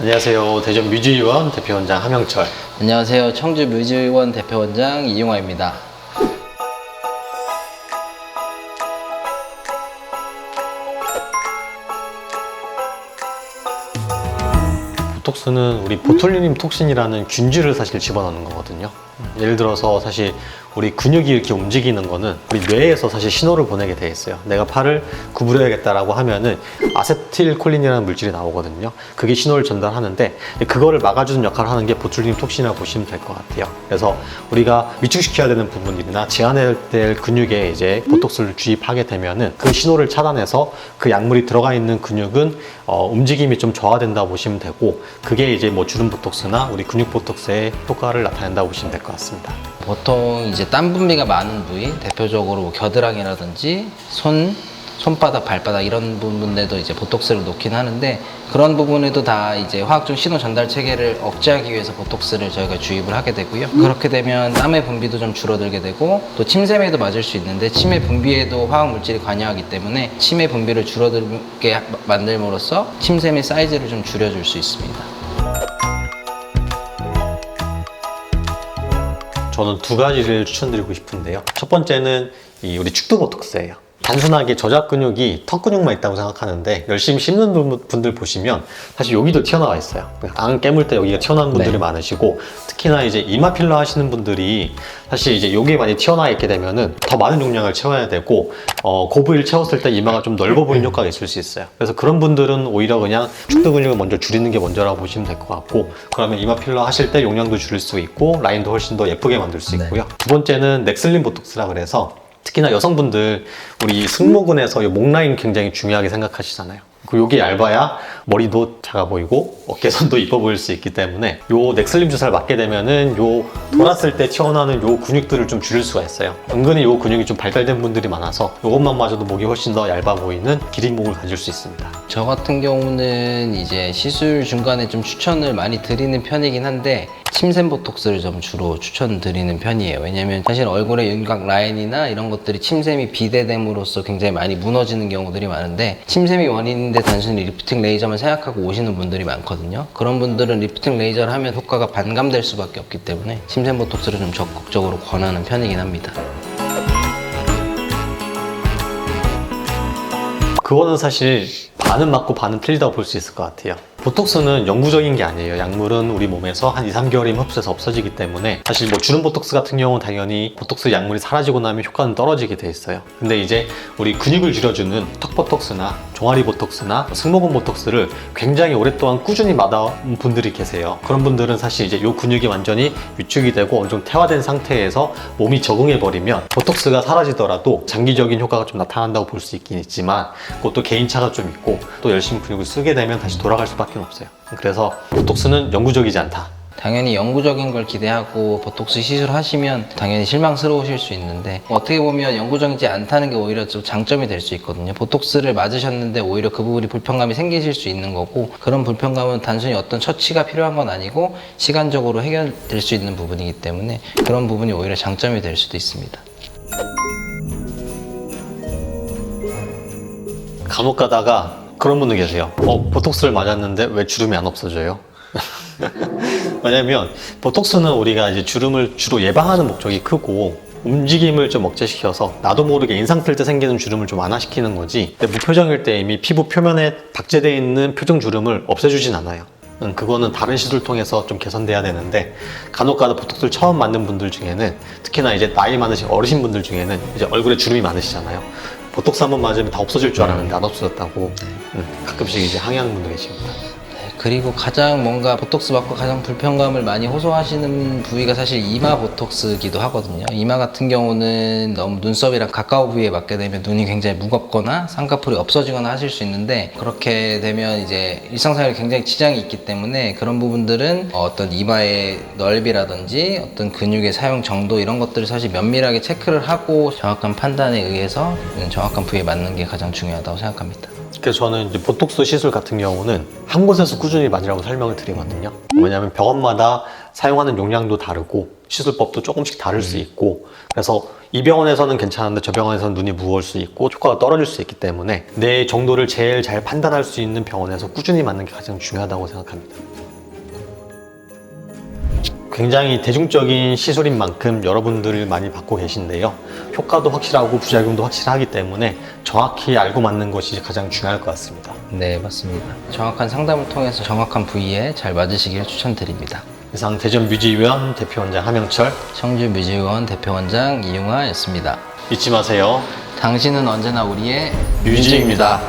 안녕하세요. 대전 뮤즈의원 대표원장 함영철. 안녕하세요. 청주 뮤즈의원 대표원장 이용화입니다. 보톡스는 우리 보툴리눔 톡신이라는 균주를 사실 집어넣는 거거든요. 예를 들어서 사실 우리 근육이 이렇게 움직이는 거는 우리 뇌에서 사실 신호를 보내게 돼 있어요. 내가 팔을 구부려야겠다라고 하면은 아세틸콜린이라는 물질이 나오거든요. 그게 신호를 전달하는데 그거를 막아주는 역할을 하는 게 보툴리눔 톡신이라고 보시면 될 것 같아요. 그래서 우리가 위축시켜야 되는 부분들이나 제한해야 될 근육에 이제 보톡스를 주입하게 되면은 그 신호를 차단해서 그 약물이 들어가 있는 근육은 움직임이 좀 저하된다고 보시면 되고, 그게 이제 뭐 주름 보톡스나 우리 근육 보톡스의 효과를 나타낸다고 보시면 될 것 같습니다. 보통 이제 땀 분비가 많은 부위, 대표적으로 뭐 겨드랑이라든지 손바닥, 발바닥 이런 부분들도 이제 보톡스를 놓긴 하는데, 그런 부분에도 다 이제 화학적 신호 전달 체계를 억제하기 위해서 보톡스를 저희가 주입을 하게 되고요. 그렇게 되면 땀의 분비도 좀 줄어들게 되고, 또 침샘에도 맞을 수 있는데 침의 분비에도 화학 물질이 관여하기 때문에 침의 분비를 줄어들게 만들므로써 침샘의 사이즈를 좀 줄여줄 수 있습니다. 저는 두 가지를 추천드리고 싶은데요. 첫 번째는 우리 축두 보톡스예요. 단순하게 저작 근육이 턱 근육만 있다고 생각하는데, 열심히 씹는 분들 보시면 사실 여기도 튀어나와 있어요. 안 깨물 때 여기가 튀어나온 분들이 많으시고, 특히나 이제 이마 필러 하시는 분들이 사실 이제 여기 많이 튀어나와 있게 되면은 더 많은 용량을 채워야 되고, 그 부위를 채웠을 때 이마가 좀 넓어 보이는 효과가 있을 수 있어요. 그래서 그런 분들은 오히려 그냥 축두 근육을 먼저 줄이는 게 먼저라고 보시면 될 것 같고, 그러면 이마 필러 하실 때 용량도 줄일 수 있고 라인도 훨씬 더 예쁘게 만들 수 있고요. 두 번째는 넥슬림 보톡스라 그래서, 특히나 여성분들 우리 승모근에서 이 목 라인 굉장히 중요하게 생각하시잖아요. 여기 얇아야 머리도 작아 보이고 어깨선도 이뻐 보일 수 있기 때문에 요 넥슬림 주사를 맞게 되면은 요 돌았을 때 튀어나오는 요 근육들을 좀 줄일 수가 있어요. 은근히 요 근육이 좀 발달된 분들이 많아서 요것만 마셔도 목이 훨씬 더 얇아 보이는 기린 목을 가질 수 있습니다. 저 같은 경우는 이제 시술 중간에 좀 추천을 많이 드리는 편이긴 한데, 침샘 보톡스를 좀 주로 추천드리는 편이에요. 왜냐면 사실 얼굴의 윤곽 라인이나 이런 것들이 침샘이 비대됨으로써 굉장히 많이 무너지는 경우들이 많은데, 침샘이 원인인데 단순히 리프팅 레이저만 생각하고 오시는 분들이 많거든요. 그런 분들은 리프팅 레이저를 하면 효과가 반감될 수밖에 없기 때문에 침샘 보톡스를 좀 적극적으로 권하는 편이긴 합니다. 그거는 사실 반은 맞고 반은 틀리다고 볼 수 있을 것 같아요. 보톡스는 영구적인 게 아니에요. 약물은 우리 몸에서 한 2, 3개월이면 흡수해서 없어지기 때문에, 사실 뭐 주름 보톡스 같은 경우는 당연히 보톡스 약물이 사라지고 나면 효과는 떨어지게 돼 있어요. 근데 이제 우리 근육을 줄여주는 턱 보톡스나 종아리 보톡스나 승모근 보톡스를 굉장히 오랫동안 꾸준히 맞아온 분들이 계세요. 그런 분들은 사실 이제 요 근육이 완전히 위축이 되고 어느 정도 퇴화된 상태에서 몸이 적응해 버리면 보톡스가 사라지더라도 장기적인 효과가 좀 나타난다고 볼 수 있긴 있지만, 그것도 개인차가 좀 있고 또 열심히 근육을 쓰게 되면 다시 돌아갈 수밖에 없어요. 그래서 보톡스는 영구적이지 않다. 당연히 영구적인 걸 기대하고 보톡스 시술하시면 당연히 실망스러우실 수 있는데, 어떻게 보면 영구적이지 않다는 게 오히려 좀 장점이 될 수 있거든요. 보톡스를 맞으셨는데 오히려 그 부분이 불편감이 생기실 수 있는 거고, 그런 불편감은 단순히 어떤 처치가 필요한 건 아니고 시간적으로 해결될 수 있는 부분이기 때문에 그런 부분이 오히려 장점이 될 수도 있습니다. 간혹 가다가 그런 분들 계세요. 보톡스를 맞았는데 왜 주름이 안 없어져요? 왜냐면 보톡스는 우리가 이제 주름을 주로 예방하는 목적이 크고, 움직임을 좀 억제시켜서 나도 모르게 인상 쓸 때 생기는 주름을 좀 완화시키는 거지, 근데 무표정일 때 이미 피부 표면에 박제되어 있는 표정 주름을 없애주진 않아요. 그거는 다른 시술을 통해서 좀 개선돼야 되는데, 간혹가다 보톡스를 처음 맞는 분들 중에는, 특히나 이제 나이 많으신 어르신 분들 중에는 이제 얼굴에 주름이 많으시잖아요. 보톡스 한번 맞으면 다 없어질 줄 알았는데 안 없어졌다고 가끔씩 이제 항의하는 분도 계십니다. 그리고 가장 뭔가 보톡스 맞고 가장 불편감을 많이 호소하시는 부위가 사실 이마 보톡스기도 하거든요. 이마 같은 경우는 너무 눈썹이랑 가까운 부위에 맞게 되면 눈이 굉장히 무겁거나 쌍꺼풀이 없어지거나 하실 수 있는데, 그렇게 되면 이제 일상생활에 굉장히 지장이 있기 때문에 그런 부분들은 어떤 이마의 넓이라든지 어떤 근육의 사용 정도 이런 것들을 사실 면밀하게 체크를 하고 정확한 판단에 의해서 정확한 부위에 맞는 게 가장 중요하다고 생각합니다. 그래서 저는 이제 보톡스 시술 같은 경우는 한 곳에서 꾸준히 맞으라고 설명을 드리거든요. 왜냐하면 병원마다 사용하는 용량도 다르고 시술법도 조금씩 다를 수 있고, 그래서 이 병원에서는 괜찮은데 저 병원에서는 눈이 무거울 수 있고 효과가 떨어질 수 있기 때문에 내 정도를 제일 잘 판단할 수 있는 병원에서 꾸준히 맞는 게 가장 중요하다고 생각합니다. 굉장히 대중적인 시술인 만큼 여러분들 많이 받고 계신데요. 효과도 확실하고 부작용도 확실하기 때문에 정확히 알고 맞는 것이 가장 중요할 것 같습니다. 네, 맞습니다. 정확한 상담을 통해서 정확한 부위에 잘 맞으시길 추천드립니다. 이상 대전 뮤지의원 대표원장 하명철, 청주 뮤지의원 대표원장 이용화였습니다. 잊지 마세요. 당신은 언제나 우리의 뮤지입니다.